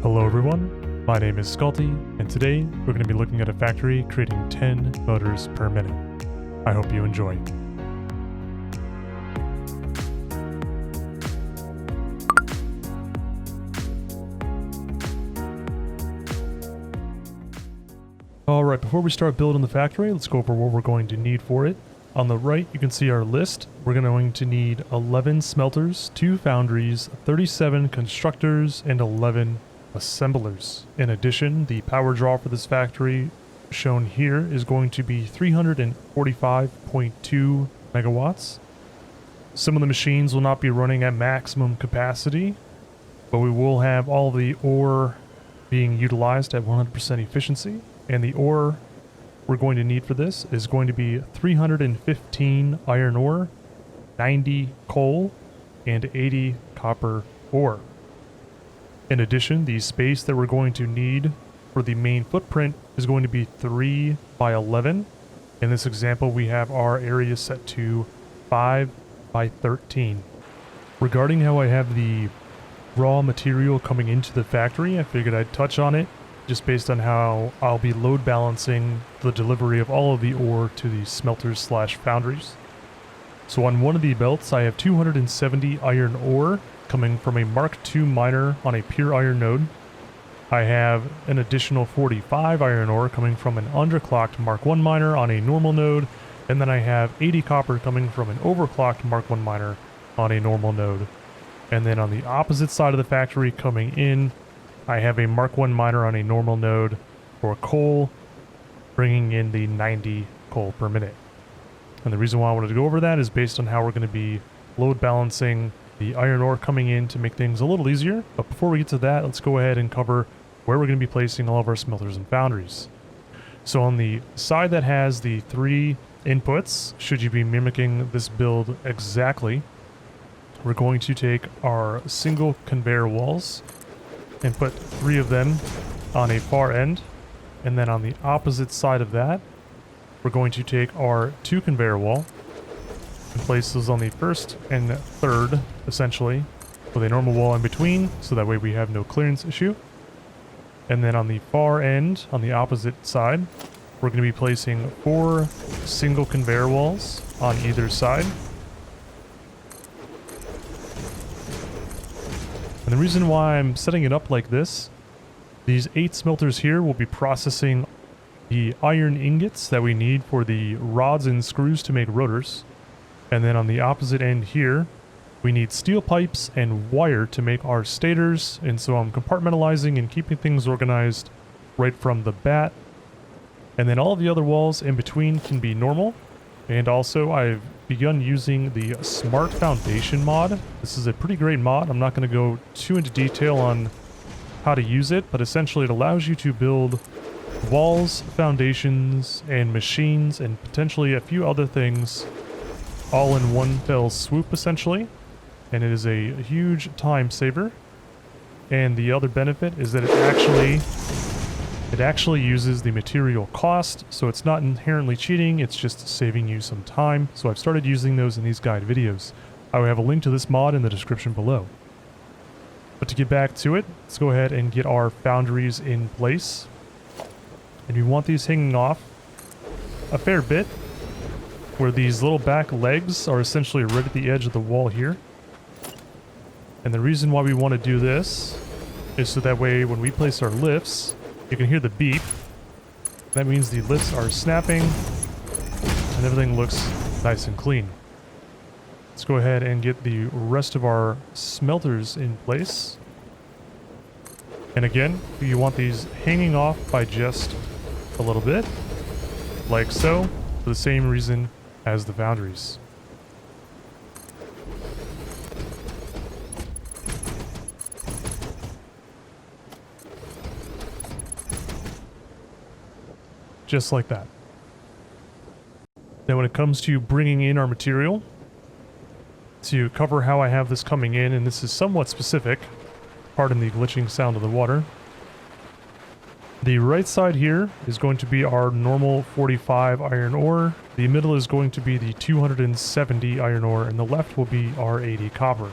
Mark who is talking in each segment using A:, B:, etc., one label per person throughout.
A: Hello everyone, my name is Scalti, and today we're going to be looking at a factory creating 10 motors per minute. I hope you enjoy. Alright, before we start building the factory, let's go over what we're going to need for it. On the right, you can see our list. We're going to need 11 smelters, 2 foundries, 37 constructors, and 11 assemblers. In addition, the power draw for this factory shown here is going to be 345.2 megawatts. Some of the machines will not be running at maximum capacity, but we will have all the ore being utilized at 100% efficiency. And the ore we're going to need for this is going to be 315 iron ore, 90 coal, and 80 copper ore. In addition, the space that we're going to need for the main footprint is going to be 3 by 11. In this example, we have our area set to 5 by 13. Regarding how I have the raw material coming into the factory, I figured I'd touch on it just based on how I'll be load balancing the delivery of all of the ore to the smelters slash foundries. So on one of the belts, I have 270 iron ore coming from a Mark II miner on a pure iron node. I have an additional 45 iron ore coming from an underclocked Mark I miner on a normal node, and then I have 80 copper coming from an overclocked Mark I miner on a normal node. And then on the opposite side of the factory coming in, I have a Mark I miner on a normal node for coal, bringing in the 90 coal per minute. And the reason why I wanted to go over that is based on how we're going to be load balancing the iron ore coming in to make things a little easier. But before we get to that, let's go ahead and cover where we're going to be placing all of our smelters and foundries. So on the side that has the 3 inputs, should you be mimicking this build exactly, we're going to take our single conveyor walls and put 3 of them on a far end. And then on the opposite side of that, we're going to take our 2 conveyor wall and place those on the first and third, essentially, with a normal wall in between, so that way we have no clearance issue. And then on the far end, on the opposite side, we're going to be placing 4 single conveyor walls on either side. And the reason why I'm setting it up like this, these 8 smelters here will be processing the iron ingots that we need for the rods and screws to make rotors. And then on the opposite end here, we need steel pipes and wire to make our stators. And so I'm compartmentalizing and keeping things organized right from the bat. And then all of the other walls in between can be normal. And also I've begun using the Smart Foundation mod. This is a pretty great mod. I'm not going to go too into detail on how to use it, but essentially it allows you to build walls, foundations, and machines, and potentially a few other things all in one fell swoop, essentially. And it is a huge time saver. And the other benefit is that it actually uses the material cost, so it's not inherently cheating, it's just saving you some time. So I've started using those in these guide videos. I will have a link to this mod in the description below. But to get back to it, let's go ahead and get our foundries in place. And we want these hanging off a fair bit, where these little back legs are essentially right at the edge of the wall here. And the reason why we want to do this is so that way when we place our lifts, you can hear the beep. That means the lifts are snapping and everything looks nice and clean. Let's go ahead and get the rest of our smelters in place. And again, you want these hanging off by just a little bit, like so, for the same reason as the foundries. Just like that. Now when it comes to bringing in our material, to cover how I have this coming in, and this is somewhat specific, pardon the glitching sound of the water. The right side here is going to be our normal 45 iron ore, the middle is going to be the 270 iron ore, and the left will be our 80 copper.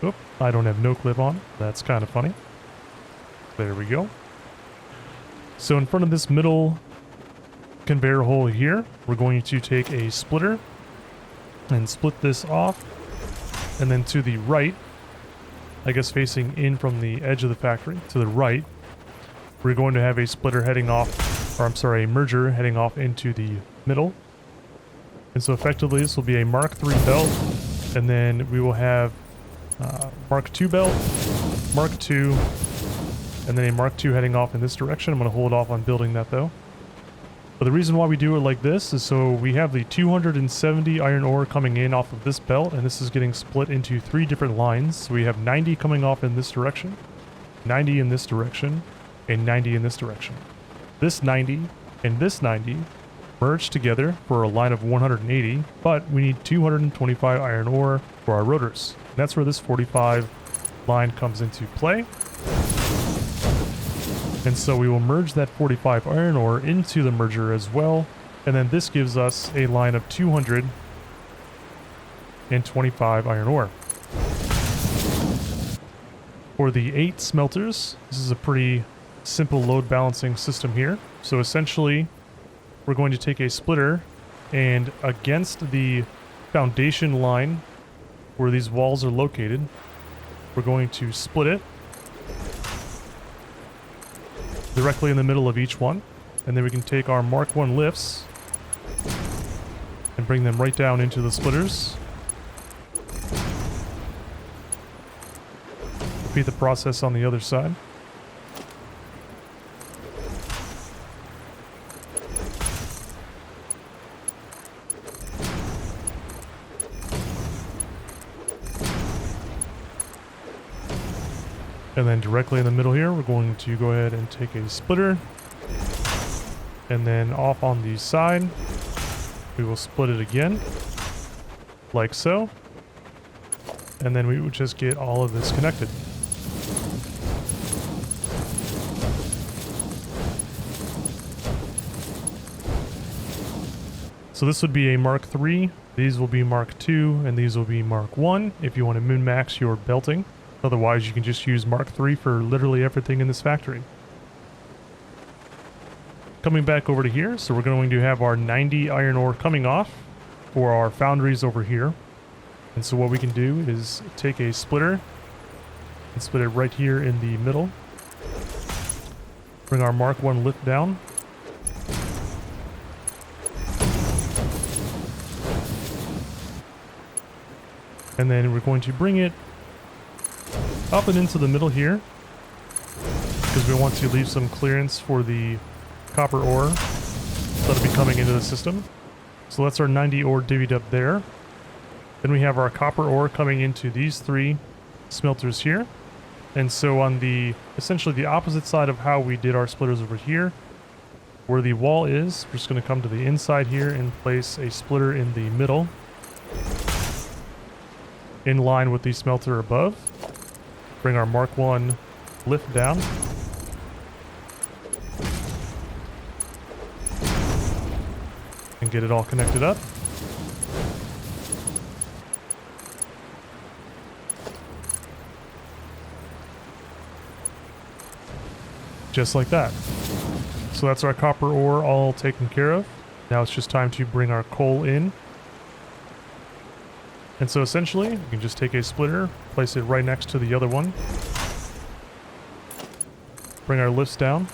A: Oop, I don't have no clip on. That's kind of funny. There we go. So in front of this middle conveyor hole here, we're going to take a splitter and split this off. And then to the right, I guess facing in from the edge of the factory, to the right, we're going to have a splitter heading off, or I'm sorry, a merger heading off into the middle. And so effectively this will be a Mark III belt, and then we will have Mark II belt, Mark II, and then a Mark II heading off in this direction. I'm going to hold off on building that though. But the reason why we do it like this is so we have the 270 iron ore coming in off of this belt, and this is getting split into 3 different lines. So we have 90 coming off in this direction, 90 in this direction, and 90 in this direction. This 90 and this 90 merge together for a line of 180, but we need 225 iron ore for our rotors. And that's where this 45 line comes into play. And so we will merge that 45 iron ore into the merger as well. And then this gives us a line of 225 iron ore. For the 8 smelters, this is a pretty simple load balancing system here. So essentially, we're going to take a splitter and against the foundation line where these walls are located, we're going to split it directly in the middle of each one, and then we can take our Mark I lifts and bring them right down into the splitters. Repeat the process on the other side. And then directly in the middle here, we're going to go ahead and take a splitter. And then off on the side, we will split it again, like so. And then we would just get all of this connected. So this would be a Mark III, these will be Mark II, and these will be Mark I if you want to min-max your belting. Otherwise, you can just use Mark III for literally everything in this factory. Coming back over to here, so we're going to have our 90 iron ore coming off for our foundries over here. And so what we can do is take a splitter and split it right here in the middle. Bring our Mark I lift down. And then we're going to bring it up and into the middle here, because we want to leave some clearance for the copper ore that'll be coming into the system. So that's our 90 ore divvied up there. Then we have our copper ore coming into these 3 smelters here. And so on the essentially the opposite side of how we did our splitters over here, where the wall is, we're just going to come to the inside here and place a splitter in the middle, in line with the smelter above. Bring our Mark I lift down. And get it all connected up. Just like that. So that's our copper ore all taken care of. Now it's just time to bring our coal in. And so essentially, you can just take a splitter, place it right next to the other one. Bring our lifts down.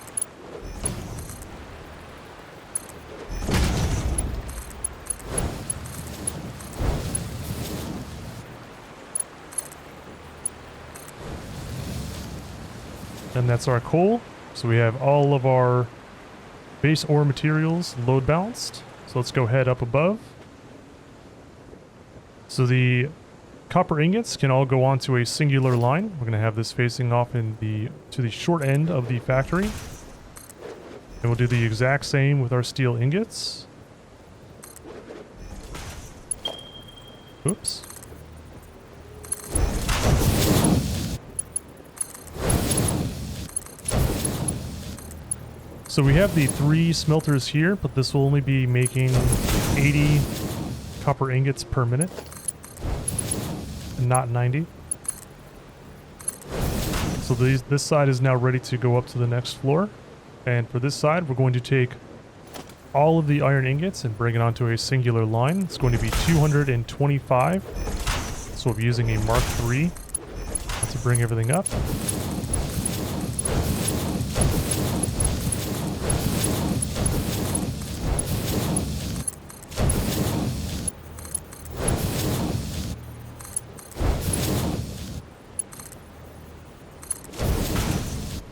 A: And that's our coal. So we have all of our base ore materials load balanced. So let's go head up above. So the copper ingots can all go onto a singular line. We're going to have this facing off to the short end of the factory. And we'll do the exact same with our steel ingots. Oops. So we have the 3 smelters here, but this will only be making 80 copper ingots per minute. Not 90. So this side is now ready to go up to the next floor. And for this side, we're going to take all of the iron ingots and bring it onto a singular line. It's going to be 225. So we'll be using a Mark III to bring everything up.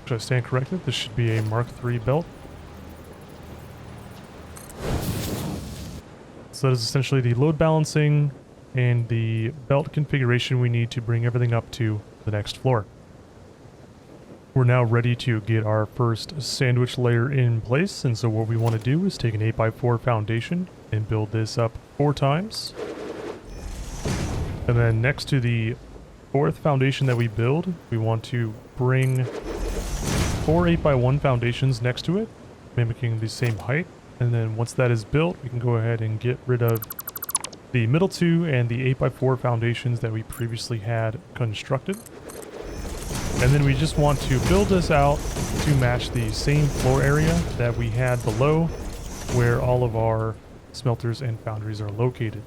A: Should I stand corrected? This should be a Mark III belt. So that is essentially the load balancing and the belt configuration we need to bring everything up to the next floor. We're now ready to get our first sandwich layer in place, and so what we want to do is take an 8x4 foundation and build this up 4 times. And then next to the 4th foundation that we build, we want to bring 4 8x1 foundations next to it, mimicking the same height. And then once that is built, we can go ahead and get rid of the middle 2 and the 8x4 foundations that we previously had constructed. And then we just want to build this out to match the same floor area that we had below, where all of our smelters and foundries are located.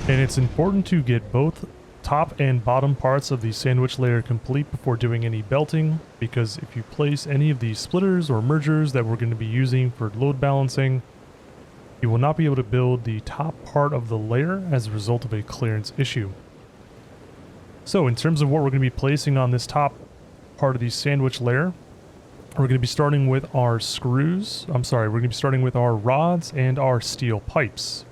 A: And it's important to get both top and bottom parts of the sandwich layer complete before doing any belting, because if you place any of the splitters or mergers that we're going to be using for load balancing, you will not be able to build the top part of the layer as a result of a clearance issue. So in terms of what we're going to be placing on this top part of the sandwich layer, we're going to be starting with our screws. We're going to be starting with our rods and our steel pipes.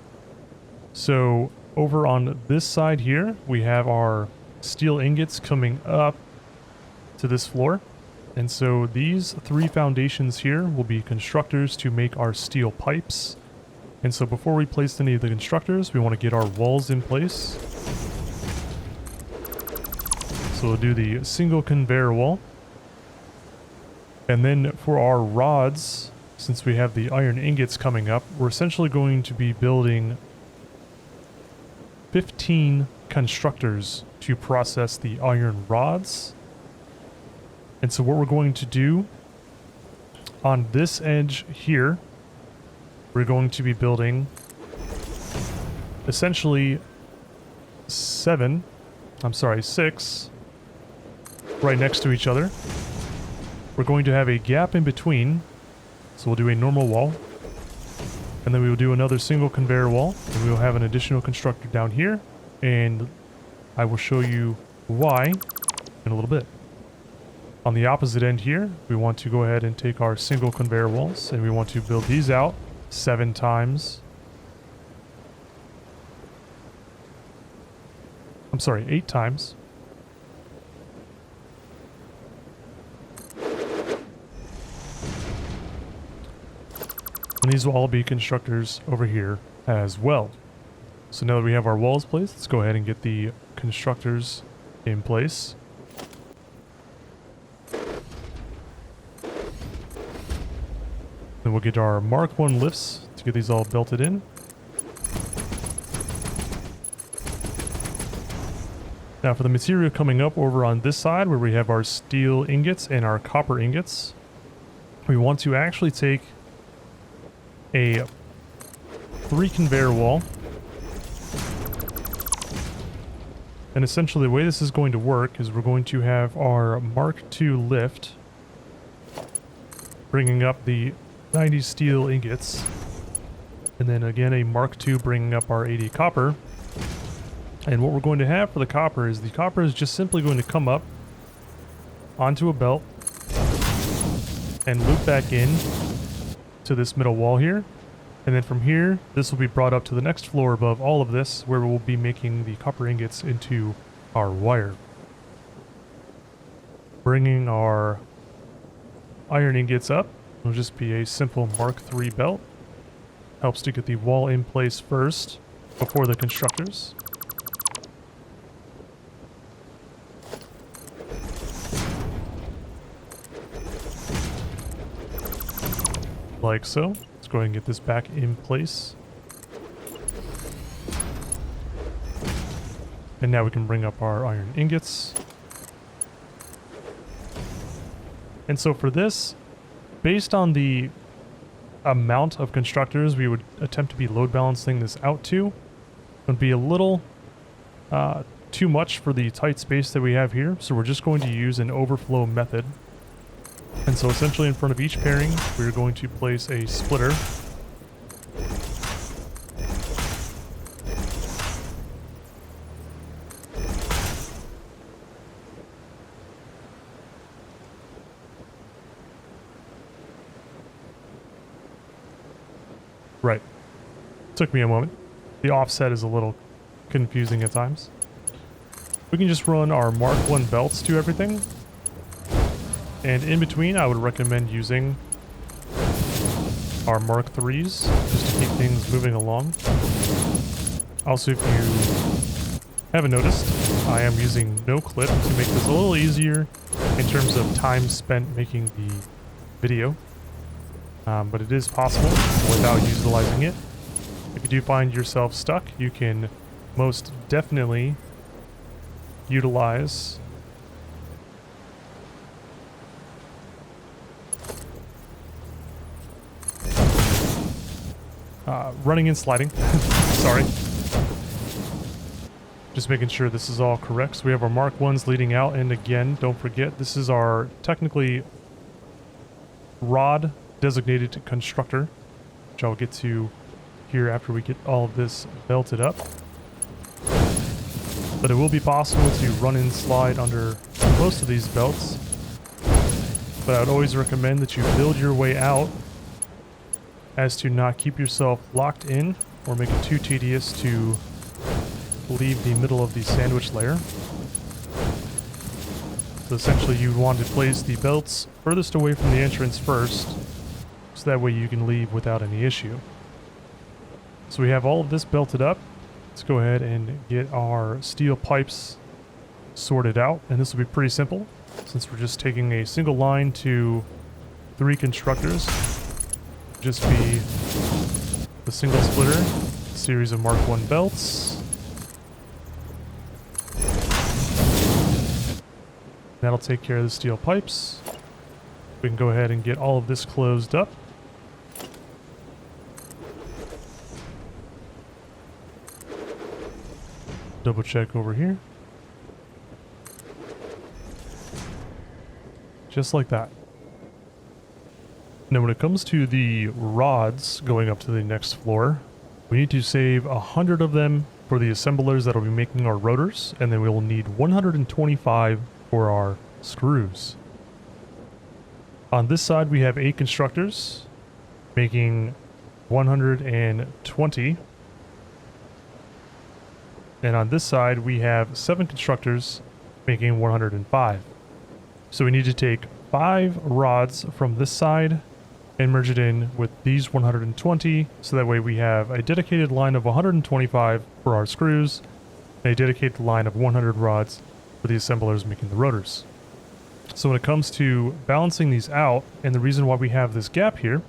A: So over on this side here, we have our steel ingots coming up to this floor. And so these 3 foundations here will be constructors to make our steel pipes. And so before we place any of the constructors, we want to get our walls in place. So we'll do the single conveyor wall. And then for our rods, since we have the iron ingots coming up, we're essentially going to be building 15 constructors to process the iron rods. And so what we're going to do on this edge here, we're going to be building essentially 6 right next to each other. We're going to have a gap in between, so we'll do a normal wall. And then we will do another single conveyor wall, and we will have an additional constructor down here, and I will show you why in a little bit. On the opposite end here, we want to go ahead and take our single conveyor walls, and we want to build these out 7 times. 8 times. And these will all be constructors over here as well. So now that we have our walls placed, let's go ahead and get the constructors in place. Then we'll get our Mark I lifts to get these all belted in. Now for the material coming up over on this side, where we have our steel ingots and our copper ingots, we want to actually take a 3 conveyor wall. And essentially the way this is going to work is we're going to have our Mark II lift bringing up the 90 steel ingots, and then again a Mark II bringing up our 80 copper. And what we're going to have for the copper is just simply going to come up onto a belt and loop back in to this middle wall here. And then from here, this will be brought up to the next floor above all of this, where we'll be making the copper ingots into our wire. Bringing our iron ingots up will just be a simple Mark III belt. Helps to get the wall in place first before the constructors. Like so. Let's go ahead and get this back in place. And now we can bring up our iron ingots. And so for this, based on the amount of constructors we would attempt to be load balancing this out to, it would be a little too much for the tight space that we have here. So we're just going to use an overflow method. And so essentially in front of each pairing, we're going to place a splitter. Right. Took me a moment. The offset is a little confusing at times. We can just run our Mark 1 belts to everything. And in between, I would recommend using our Mark 3s just to keep things moving along. Also, if you haven't noticed, I am using no clip to make this a little easier in terms of time spent making the video. But it is possible without utilizing it. If you do find yourself stuck, you can most definitely utilize running and sliding. Sorry. Just making sure this is all correct. So we have our Mark 1s leading out, and again, don't forget, this is our technically rod designated to Constructor, which I'll get to here after we get all of this belted up. But it will be possible to run and slide under most of these belts. But I would always recommend that you build your way out as to not keep yourself locked in or make it too tedious to leave the middle of the sandwich layer. So essentially you want to place the belts furthest away from the entrance first, so that way you can leave without any issue. So we have all of this belted up. Let's go ahead and get our steel pipes sorted out, and this will be pretty simple since we're just taking a single line to 3 constructors. Just be the single splitter, series of Mark 1 belts. That'll take care of the steel pipes. We can go ahead and get all of this closed up. Double check over here. Just like that. Now when it comes to the rods going up to the next floor, we need to save 100 of them for the assemblers that will be making our rotors, and then we will need 125 for our screws. On this side we have 8 constructors making 120. And on this side we have 7 constructors making 105. So we need to take 5 rods from this side and merge it in with these 120, so that way we have a dedicated line of 125 for our screws and a dedicated line of 100 rods for the assemblers making the rotors. So when it comes to balancing these out, and the reason why we have this gap here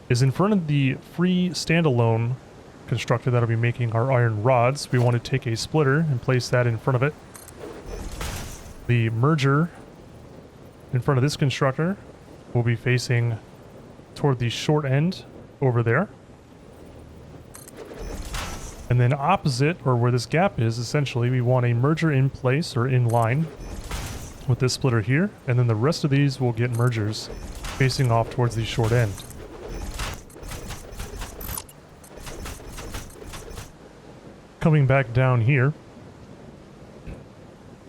A: is in front of the free standalone constructor that'll be making our iron rods, we want to take a splitter and place that in front of it. The merger in front of this constructor will be facing toward the short end over there. And then opposite, or where this gap is, essentially we want a merger in place or in line with this splitter here, and then the rest of these will get mergers facing off towards the short end. Coming back down here,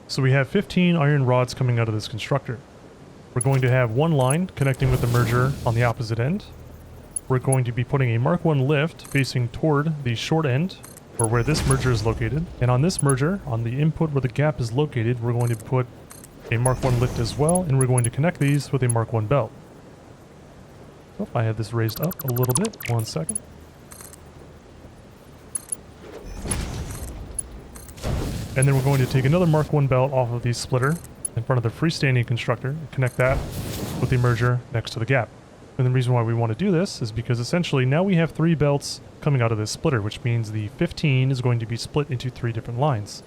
A: so we have 15 iron rods coming out of this constructor. We're going to have one line connecting with the merger on the opposite end. We're going to be putting a Mark 1 lift facing toward the short end, or where this merger is located. And on this merger, on the input where the gap is located, we're going to put a Mark 1 lift as well, and we're going to connect these with a Mark 1 belt. Oh, I had this raised up a little bit. 1 second. And then we're going to take another Mark 1 belt off of the splitter in front of the freestanding constructor and connect that with the merger next to the gap. And the reason why we want to do this is because essentially now we have 3 belts coming out of this splitter, which means the 15 is going to be split into 3 different lines.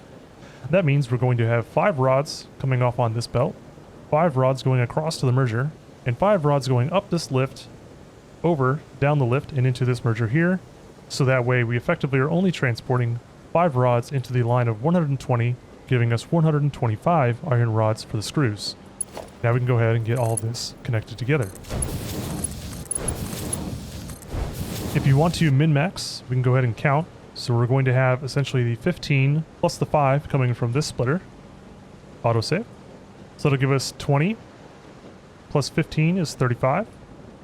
A: That means we're going to have 5 rods coming off on this belt, 5 rods going across to the merger, and 5 rods going up this lift, over, down the lift, and into this merger here. So that way we effectively are only transporting 5 rods into the line of 120, giving us 125 iron rods for the screws. Now we can go ahead and get all of this connected together. If you want to min-max, we can go ahead and count. So we're going to have essentially the 15 plus the 5 coming from this splitter. Autosave. So it'll give us 20. Plus 15 is 35.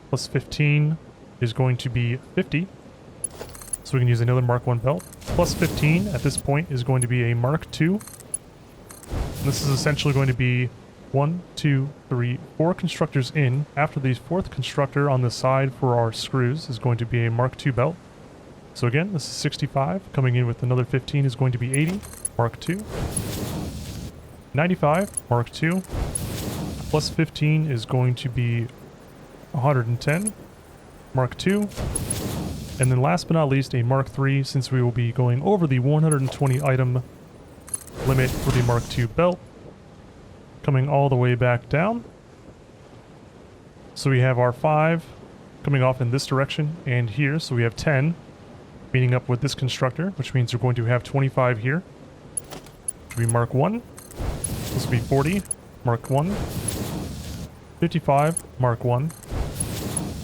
A: Plus 15 is going to be 50. So we can use another Mark 1 belt. Plus 15 at this point is going to be a Mark 2. This is essentially going to be 1, 2, 3, 4 constructors in. After the 4th constructor on the side for our screws is going to be a Mark 2 belt. So again, this is 65. Coming in with another 15 is going to be 80. Mark 2. 95. Mark 2. Plus 15 is going to be 110. Mark 2. And then last but not least, a Mark 3, since we will be going over the 120 item limit for the Mark 2 belt. Coming all the way back down. So we have our 5 coming off in this direction and here. So we have 10 meeting up with this constructor, which means we're going to have 25 here. Which will be Mark 1. This will be 40. Mark 1. 55. Mark 1.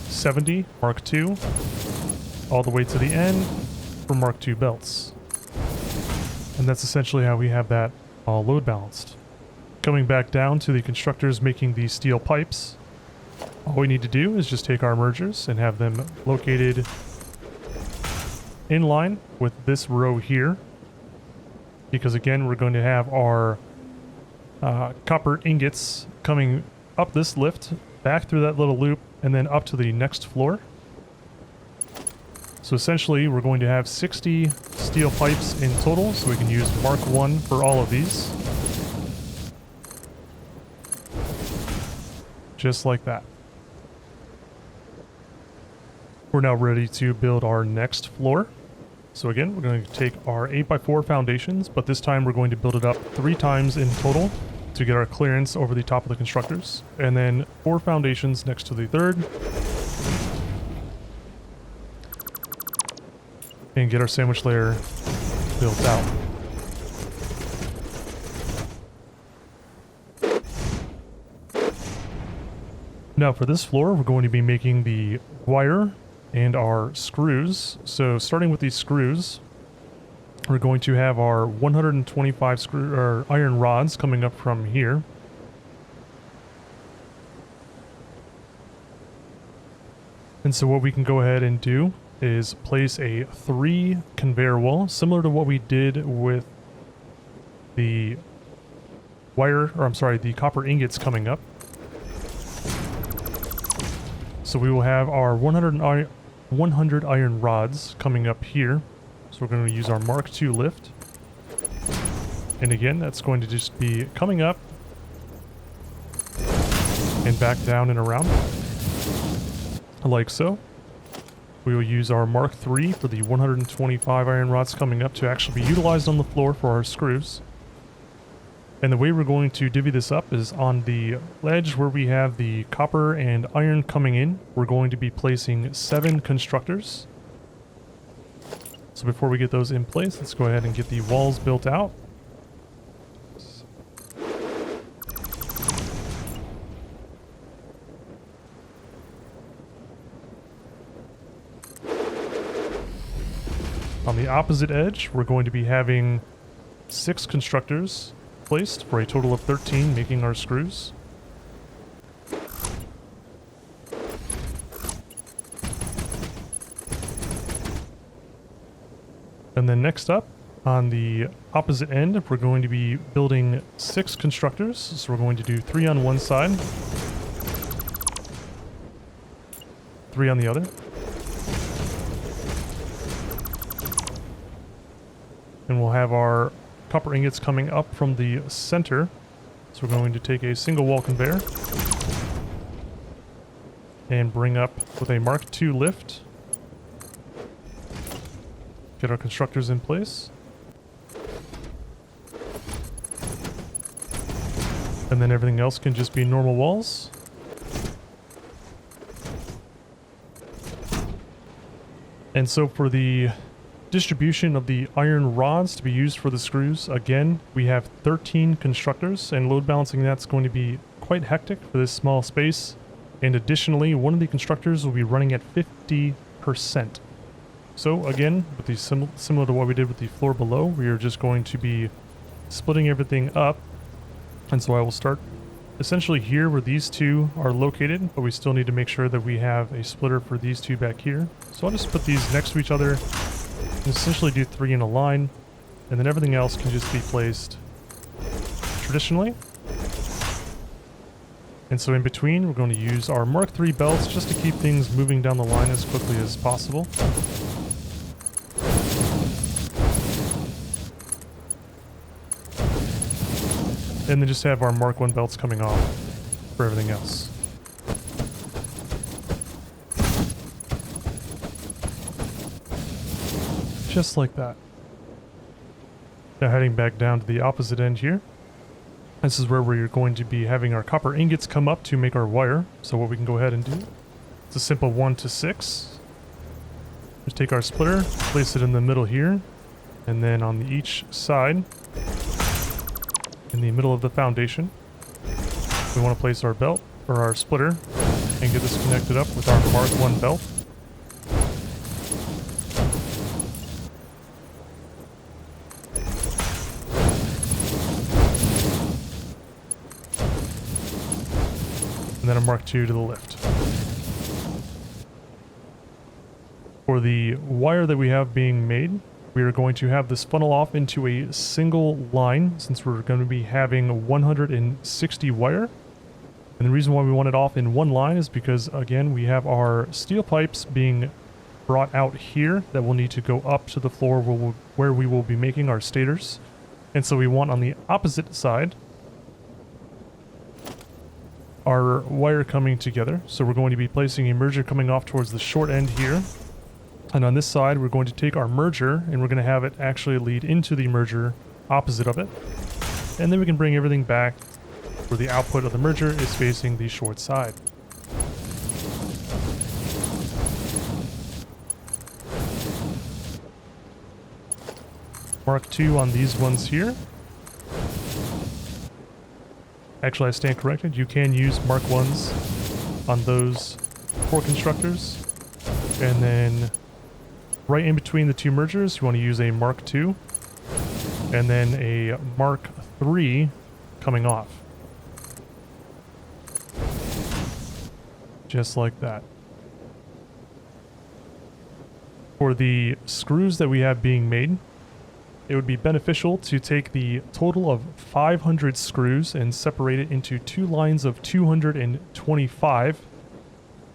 A: 70. Mark 2. All the way to the end for Mark 2 belts. And that's essentially how we have that all load balanced. Coming back down to the constructors making these steel pipes, all we need to do is just take our mergers and have them located in line with this row here. Because again, we're going to have our copper ingots coming up this lift, back through that little loop, and then up to the next floor. So essentially, we're going to have 60 steel pipes in total, so we can use Mark 1 for all of these. Just like that. We're now ready to build our next floor. So again, we're going to take our 8x4 foundations, but this time we're going to build it up 3 times in total to get our clearance over the top of the constructors. And then 4 foundations next to the 3rd. And get our sandwich layer built out. Now for this floor, we're going to be making the wire and our screws. So starting with these screws, we're going to have our 125 iron rods coming up from here. And so what we can go ahead and do is place a 3 conveyor wall, similar to what we did with the the copper ingots coming up. So we will have our 100 iron rods coming up here. So we're going to use our Mark II lift. And again, that's going to just be coming up and back down and around. Like so. We will use our Mark III for the 125 iron rods coming up to actually be utilized on the floor for our screws. And the way we're going to divvy this up is on the ledge where we have the copper and iron coming in. We're going to be placing 7 constructors. So before we get those in place, let's go ahead and get the walls built out. On the opposite edge, we're going to be having 6 constructors placed for a total of 13, making our screws. And then next up, on the opposite end, we're going to be building 6 constructors. So we're going to do 3 on one side, 3 on the other. And we'll have our copper ingots coming up from the center. So we're going to take a single wall conveyor and bring up with a Mark II lift. Get our constructors in place. And then everything else can just be normal walls. And so for the distribution of the iron rods to be used for the screws, again, we have 13 constructors, and load balancing that's going to be quite hectic for this small space. And additionally, one of the constructors will be running at 50%. So again, with the similar to what we did with the floor below, we are just going to be splitting everything up. And so I will start essentially here where these two are located, but we still need to make sure that we have a splitter for these two back here. So I'll just put these next to each other and essentially do 3 in a line, and then everything else can just be placed traditionally. And so in between, we're going to use our Mark III belts just to keep things moving down the line as quickly as possible. And then just have our Mark I belts coming off for everything else. Just like that. Now heading back down to the opposite end here. This is where we're going to be having our copper ingots come up to make our wire. So what we can go ahead and do, it's a simple 1 to 6. Just take our splitter, place it in the middle here, and then on each side, in the middle of the foundation, we want to place our belt, or our splitter, and get this connected up with our Mark I belt. And then a Mark II to the lift. For the wire that we have being made, we are going to have this funnel off into a single line, since we're going to be having 160 wire. And the reason why we want it off in one line is because, again, we have our steel pipes being brought out here that will need to go up to the floor where we will be making our stators. And so we want on the opposite side our wire coming together. So we're going to be placing a merger coming off towards the short end here. And on this side, we're going to take our merger and we're going to have it actually lead into the merger opposite of it. And then we can bring everything back where the output of the merger is facing the short side. Mark II on these ones here. Actually, I stand corrected. You can use Mark I's on those 4 constructors. And then right in between the 2 mergers, you want to use a Mark II. And then a Mark III coming off. Just like that. For the screws that we have being made, it would be beneficial to take the total of 500 screws and separate it into 2 lines of 225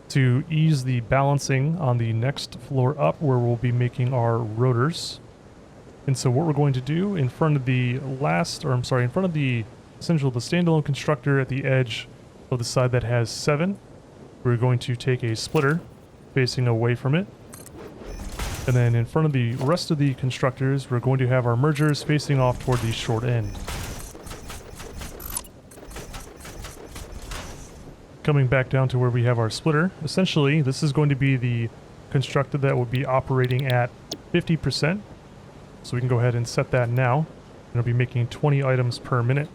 A: to ease the balancing on the next floor up where we'll be making our rotors. And so what we're going to do in front of the essentially the standalone constructor at the edge of the side that has 7, we're going to take a splitter facing away from it. And then in front of the rest of the constructors, we're going to have our mergers facing off toward the short end. Coming back down to where we have our splitter, essentially this is going to be the constructor that will be operating at 50%. So we can go ahead and set that now. And it'll be making 20 items per minute.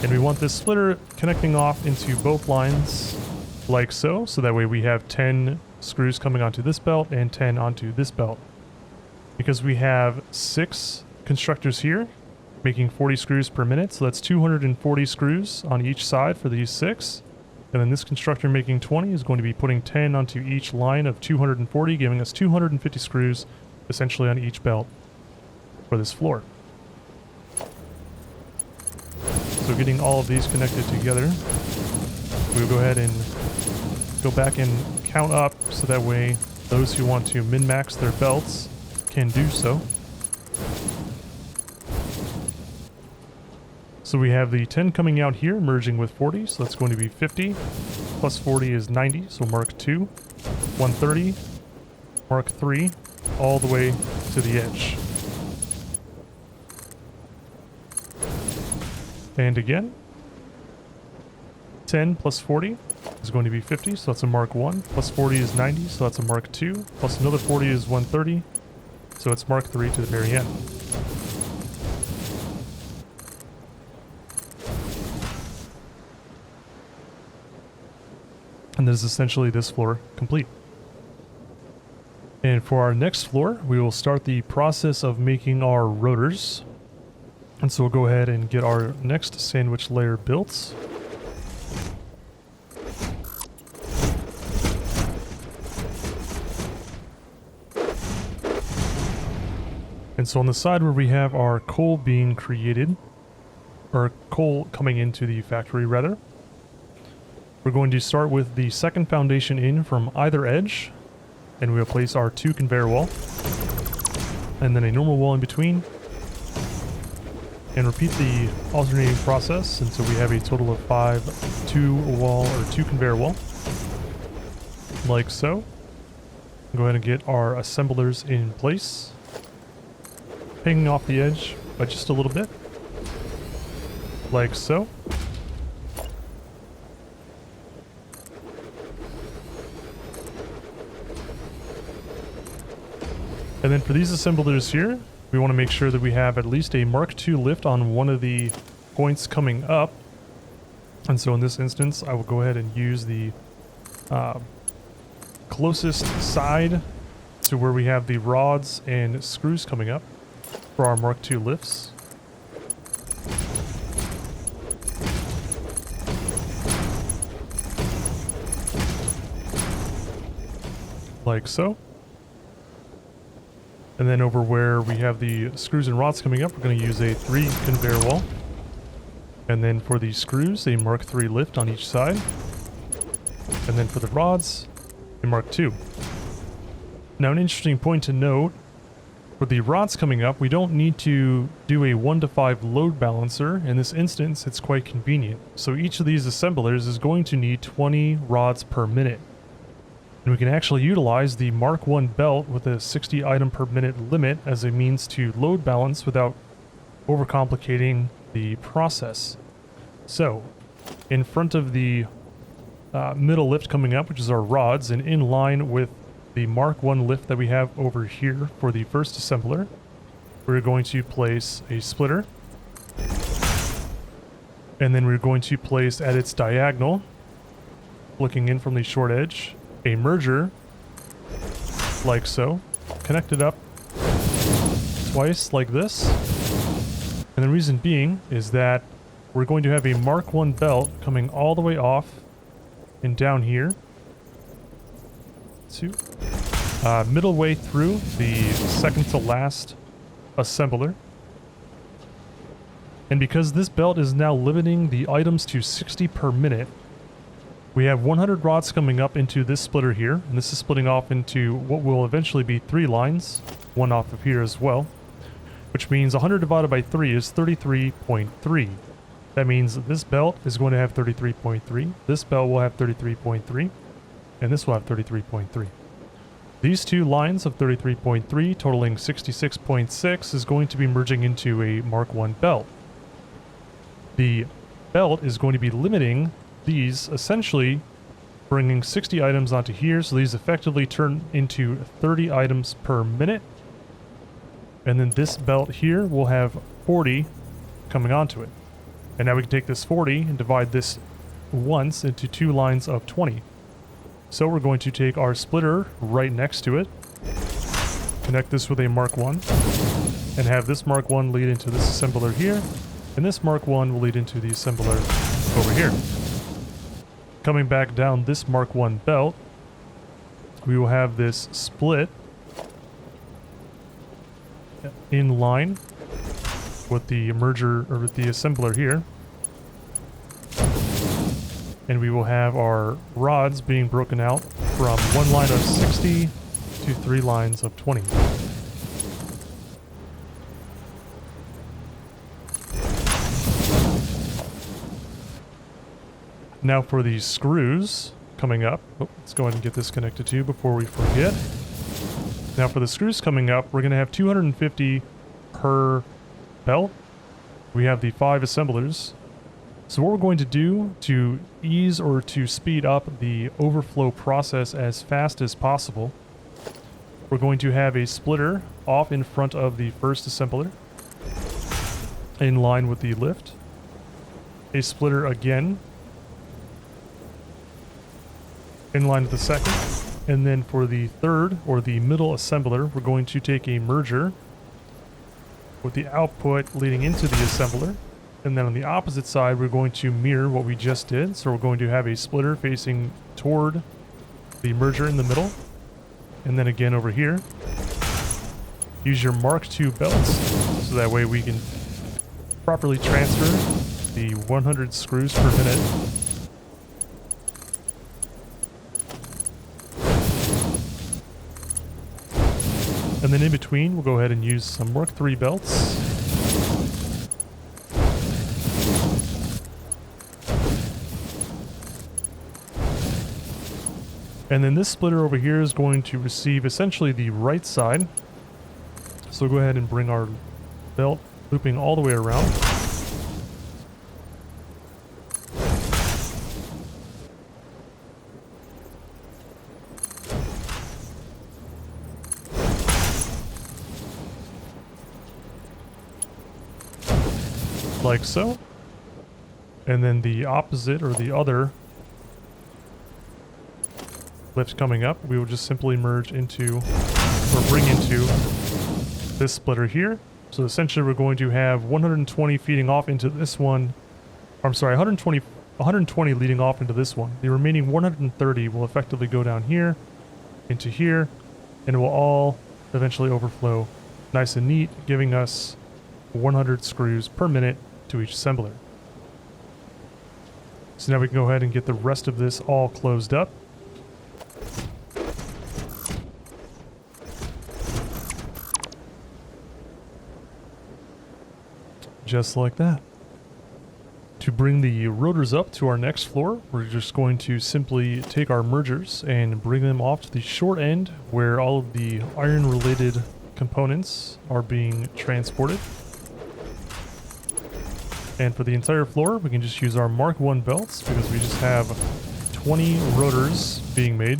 A: And we want this splitter connecting off into both lines like so. So that way we have 10 screws coming onto this belt and 10 onto this belt. Because we have 6 constructors here making 40 screws per minute, so that's 240 screws on each side for these 6. And then this constructor making 20 is going to be putting 10 onto each line of 240, giving us 250 screws essentially on each belt for this floor. So getting all of these connected together, we'll go ahead and go back and count up so that way those who want to min-max their belts can do so. So we have the 10 coming out here merging with 40, so that's going to be 50 plus 40 is 90, so Mark II, 130, Mark III, all the way to the edge. And again, 10 plus 40 is going to be 50, so that's a Mark 1. Plus 40 is 90, so that's a Mark 2. Plus another 40 is 130, so it's Mark 3 to the very end. And that is essentially this floor complete. And for our next floor, we will start the process of making our rotors. And so we'll go ahead and get our next sandwich layer built. And so on the side where we have our coal being created, or coal coming into the factory rather, we're going to start with the second foundation in from either edge, and we'll place our 2 conveyor wall, and then a normal wall in between, and repeat the alternating process until we have a total of 5 2 conveyor wall, like so. Go ahead and get our assemblers in place, hanging off the edge by just a little bit, like so. And then for these assemblers here, we want to make sure that we have at least a Mark II lift on one of the points coming up. And so in this instance, I will go ahead and use the closest side to where we have the rods and screws coming up for our Mark II lifts. Like so. And then over where we have the screws and rods coming up, we're going to use a 3 conveyor wall. And then for the screws, a Mark III lift on each side. And then for the rods, a Mark II. Now an interesting point to note, for the rods coming up, we don't need to do a 1 to 5 load balancer. In this instance, it's quite convenient. So each of these assemblers is going to need 20 rods per minute. And we can actually utilize the Mark I belt with a 60 item per minute limit as a means to load balance without overcomplicating the process. So, in front of the middle lift coming up, which is our rods, and in line with the Mark I lift that we have over here for the first assembler, we're going to place a splitter. And then we're going to place at its diagonal, looking in from the short edge, a merger, like so, connect it up twice like this. And the reason being is that we're going to have a Mark I belt coming all the way off and down here to middle way through the second to last assembler. And because this belt is now limiting the items to 60 per minute, we have 100 rods coming up into this splitter here, and this is splitting off into what will eventually be 3 lines, one off of here as well, which means 100 divided by 3 is 33.3. That means this belt is going to have 33.3, this belt will have 33.3, and this will have 33.3. These 2 lines of 33.3 totaling 66.6 is going to be merging into a Mark I belt. The belt is going to be limiting these, essentially bringing 60 items onto here, so these effectively turn into 30 items per minute. And then this belt here will have 40 coming onto it. And now we can take this 40 and divide this once into 2 lines of 20. So we're going to take our splitter right next to it, connect this with a Mark I, and have this Mark I lead into this assembler here, and this Mark I will lead into the assembler over here. Coming back down this Mark I belt, we will have this split in line with the merger, or with the assembler here. And we will have our rods being broken out from 1 line of 60 to 3 lines of 20. Now for the screws coming up, let's go ahead and get this connected too before we forget. Now for the screws coming up, we're going to have 250 per belt. We have the 5 assemblers, So what we're going to do to ease or to speed up the overflow process as fast as possible, we're going to have a splitter off in front of the first assembler in line with the lift. A splitter again in line with the second. And then for the third or the middle assembler, we're going to take a merger with the output leading into the assembler. And then on the opposite side, we're going to mirror what we just did. So we're going to have a splitter facing toward the merger in the middle. And then again over here, use your Mark II belts so that way we can properly transfer the 100 screws per minute. And then in between, we'll go ahead and use some Mark III belts. And then this splitter over here is going to receive essentially the right side. So we'll go ahead and bring our belt looping all the way around. Like so. And then the opposite or the other lift coming up, we will just simply merge into or bring into this splitter here. So essentially we're going to have 120 feeding off into this one. I'm sorry, 120 leading off into this one. The remaining 130 will effectively go down here into here, and it will all eventually overflow nice and neat, giving us 100 screws per minute to each assembler. So now we can go ahead and get the rest of this all closed up. Just like that. To bring the rotors up to our next floor, we're just going to simply take our mergers and bring them off to the short end where all of the iron related components are being transported. And for the entire floor, we can just use our Mark I belts because we just have 20 rotors being made.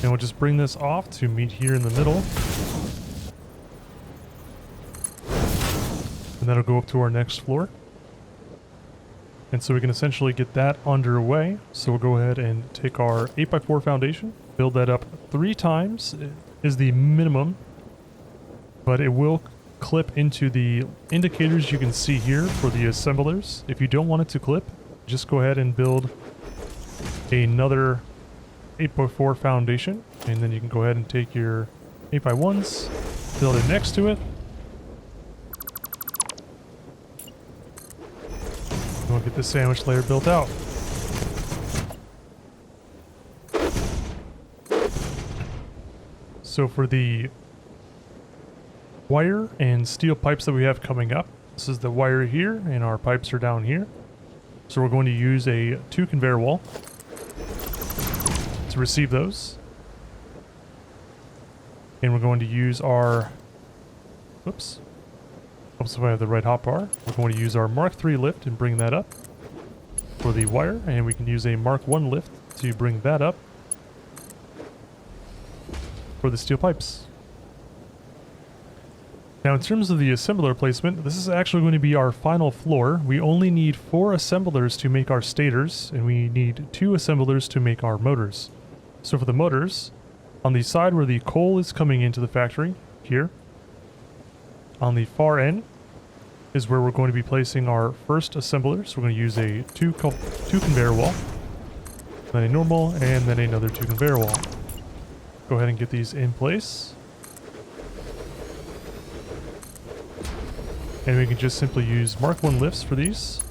A: And we'll just bring this off to meet here in the middle. And that'll go up to our next floor. And so we can essentially get that underway. So we'll go ahead and take our 8x4 foundation, build that up 3 times is the minimum, but it will clip into the indicators you can see here for the assemblers. If you don't want it to clip, just go ahead and build another 8x4 foundation, and then you can go ahead and take your 8x1s, build it next to it. And we'll get the sandwich layer built out. So for the wire and steel pipes that we have coming up, this is the wire here, and our pipes are down here. So we're going to use a 2 conveyor wall to receive those. And we're going to use our, whoops, helps if I have the right hotbar. We're going to use our Mark III lift and bring that up for the wire, and we can use a Mark I lift to bring that up for the steel pipes. Now in terms of the assembler placement, this is actually going to be our final floor. We only need 4 assemblers to make our stators, and we need 2 assemblers to make our motors. So for the motors, on the side where the coal is coming into the factory, here, on the far end, is where we're going to be placing our first assembler. So we're going to use a 2 conveyor wall, then a normal, and then another 2 conveyor wall. Go ahead and get these in place. And we can just simply use Mark I lifts for these.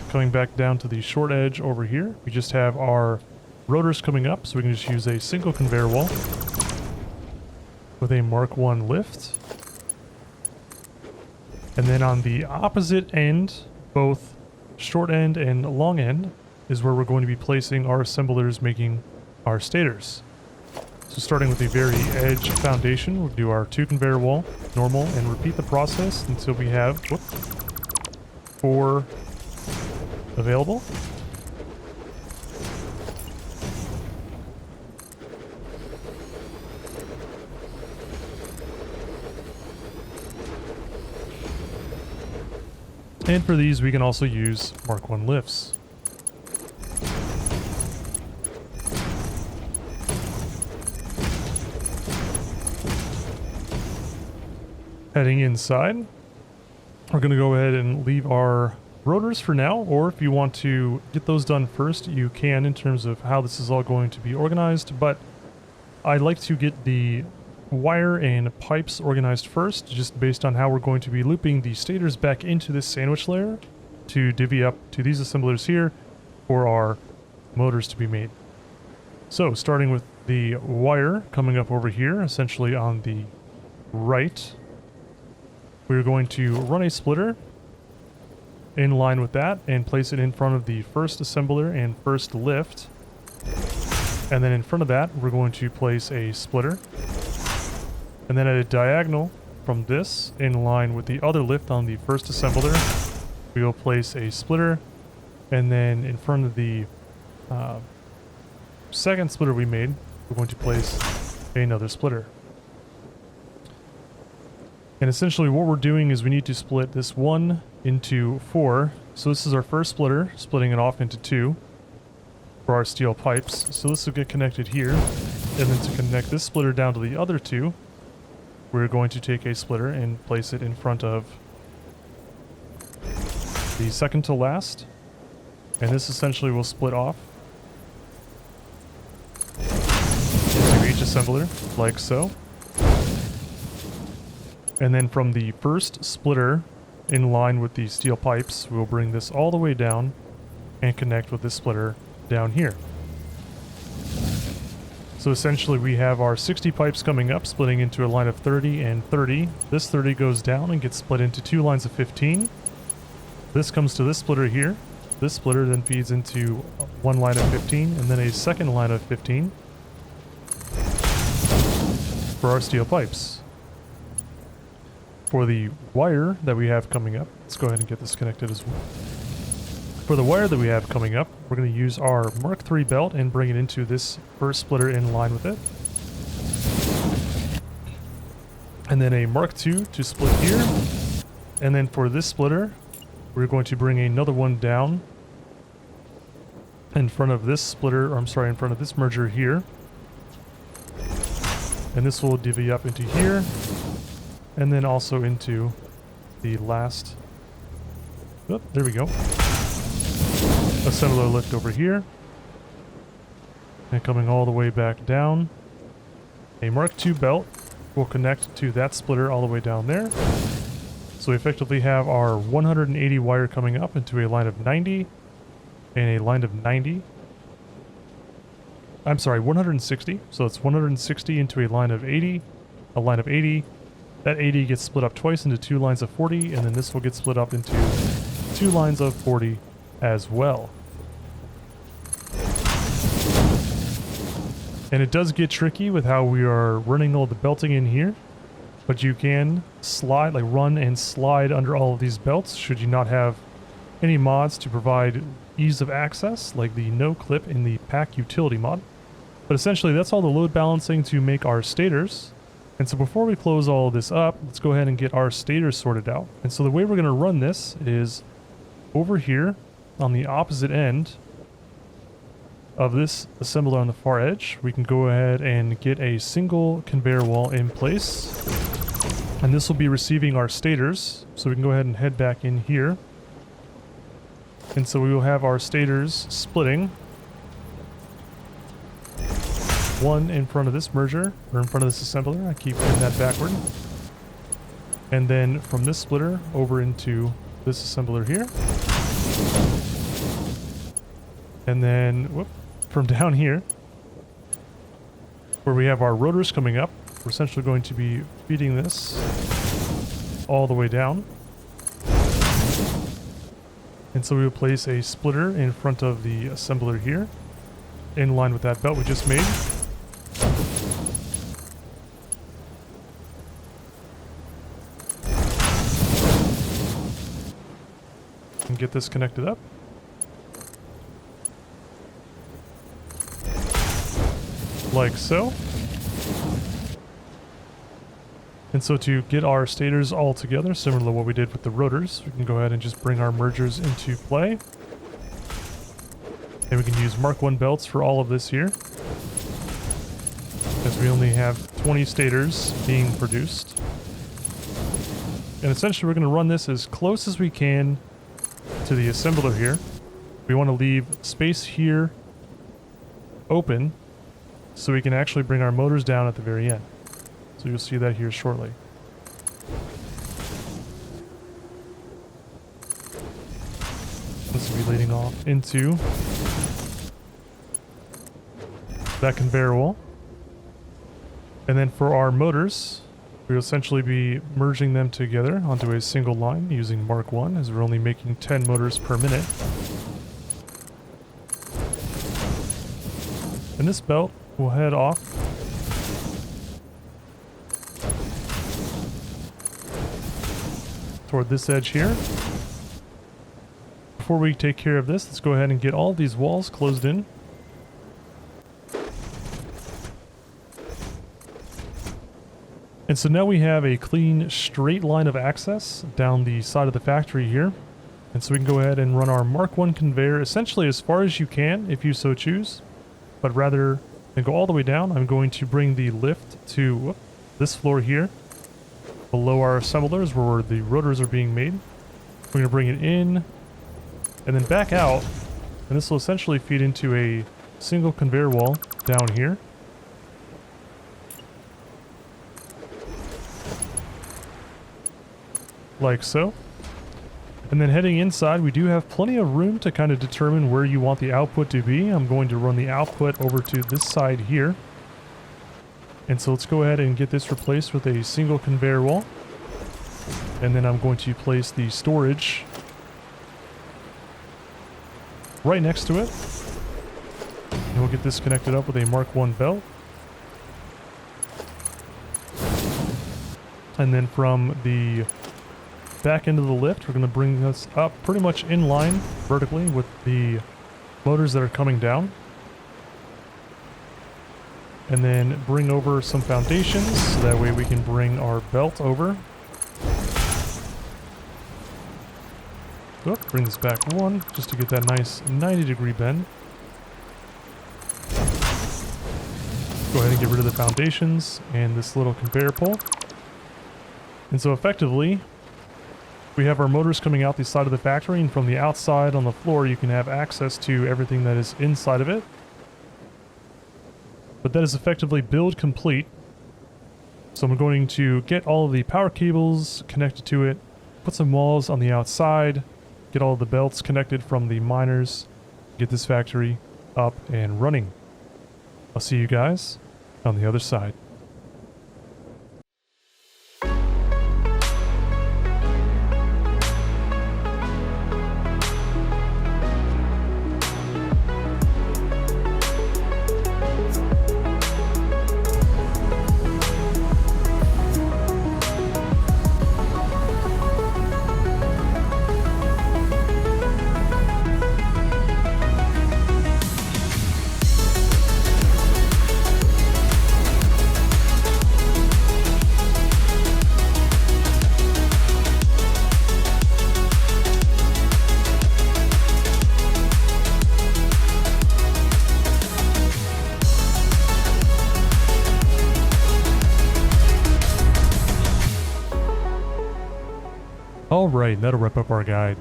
A: Coming back down to the short edge over here, we just have our rotors coming up, so we can just use a single conveyor wall with a Mark I lift. And then on the opposite end, both short end and long end, is where we're going to be placing our assemblers making our stators. So So starting with the very edge foundation, we'll do our 2 conveyor wall, normal, and repeat the process until we have 4 available. And for these, we can also use Mark 1 lifts. Heading inside, we're going to go ahead and leave our rotors for now, or if you want to get those done first, you can in terms of how this is all going to be organized, but I'd like to get the wire and pipes organized first, just based on how we're going to be looping the stators back into this sandwich layer to divvy up to these assemblers here for our motors to be made. So starting with the wire coming up over here, essentially on the right, we're going to run a splitter in line with that and place it in front of the first assembler and first lift. And then in front of that, we're going to place a splitter. And then at a diagonal from this, in line with the other lift on the first assembler, we will place a splitter. And then in front of the second splitter we made, we're going to place another splitter. And essentially what we're doing is we need to split this 1 into 4. So this is our first splitter, splitting it off into 2 for our steel pipes. So this will get connected here. And then to connect this splitter down to the other 2, we're going to take a splitter and place it in front of the second to last. And this essentially will split off into each assembler, like so. And then from the first splitter, in line with the steel pipes, we'll bring this all the way down and connect with this splitter down here. So essentially we have our 60 pipes coming up, splitting into a line of 30 and 30. This 30 goes down and gets split into 2 lines of 15. This comes to this splitter here. This splitter then feeds into 1 line of 15 and then a second line of 15 for our steel pipes. For the wire that we have coming up, let's go ahead and get this connected as well. For the wire that we have coming up, we're going to use our Mark III belt and bring it into this first splitter in line with it. And then a Mark II to split here. And then for this splitter, we're going to bring another one down in front of this splitter, or I'm sorry, in front of this merger here. And this will divvy up into here. And then also into the last, oh, there we go, assembler lift over here. And coming all the way back down, a Mark II belt will connect to that splitter all the way down there. So we effectively have our 180 wire coming up into a line of 90 and a line of 90. I'm sorry, 160. So it's 160 into a line of 80, a line of 80. That 80 gets split up twice into 2 lines of 40, and then this will get split up into 2 lines of 40 as well. And it does get tricky with how we are running all the belting in here, but you can slide, like run and slide under all of these belts should you not have any mods to provide ease of access, like the no clip in the pack utility mod. But essentially that's all the load balancing to make our stators. And so before we close all of this up, let's go ahead and get our stators sorted out. And so the way we're going to run this is over here on the opposite end of this assembler on the far edge. We can go ahead and get a single conveyor wall in place. And this will be receiving our stators. So we can go ahead and head back in here. And so we will have our stators splitting. One in front of this merger, or in front of this assembler. I keep doing that backward. And then from this splitter over into this assembler here. And then, whoop, from down here, where we have our rotors coming up, we're essentially going to be feeding this all the way down. And so we will place a splitter in front of the assembler here, in line with that belt we just made. and get this connected up. Like so. And so to get our stators all together, similar to what we did with the rotors, we can go ahead and just bring our mergers into play. And we can use Mark 1 belts for all of this here, as we only have 20 stators being produced. And essentially we're going to run this as close as we can to the assembler here. We want to leave space here open so we can actually bring our motors down at the very end. So you'll see that here shortly. This will be leading off into that conveyor wall. And then for our motors, we'll essentially be merging them together onto a single line using Mark 1, as we're only making 10 motors per minute. And this belt will head off toward this edge here. Before we take care of this, let's go ahead and get all these walls closed in. And so now we have a clean, straight line of access down the side of the factory here. And so we can go ahead and run our Mark 1 conveyor essentially as far as you can, if you so choose. But rather than go all the way down, I'm going to bring the lift to this floor here, below our assemblers where the rotors are being made. We're going to bring it in and then back out, and this will essentially feed into a single conveyor wall down here. Like so. And then heading inside, we do have plenty of room to kind of determine where you want the output to be. I'm going to run the output over to this side here. And so let's go ahead and get this replaced with a single conveyor wall. And then I'm going to place the storage right next to it. And we'll get this connected up with a Mark 1 belt. And then from the back end of the lift, we're going to bring this up pretty much in line vertically with the motors that are coming down. And then bring over some foundations, so that way we can bring our belt over. Oop, bring this back one, just to get that nice 90-degree bend. Go ahead and get rid of the foundations and this little conveyor pole. And so effectively, we have our motors coming out the side of the factory, and from the outside on the floor you can have access to everything that is inside of it. But that is effectively build complete. So I'm going to get all of the power cables connected to it, put some walls on the outside, get all of the belts connected from the miners, get this factory up and running. I'll see you guys on the other side. Alright, that'll wrap up our guide.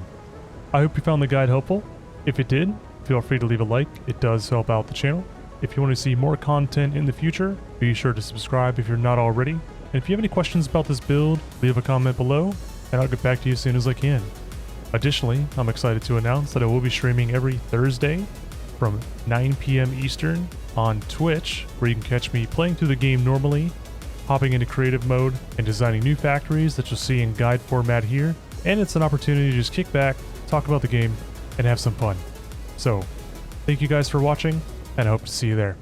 A: I hope you found the guide helpful. If it did, feel free to leave a like. It does help out the channel. If you want to see more content in the future, be sure to subscribe if you're not already. And if you have any questions about this build, leave a comment below, and I'll get back to you as soon as I can. Additionally, I'm excited to announce that I will be streaming every Thursday from 9 p.m. Eastern on Twitch, where you can catch me playing through the game normally, hopping into creative mode, and designing new factories that you'll see in guide format here. And it's an opportunity to just kick back, talk about the game, and have some fun. So, thank you guys for watching, and I hope to see you there.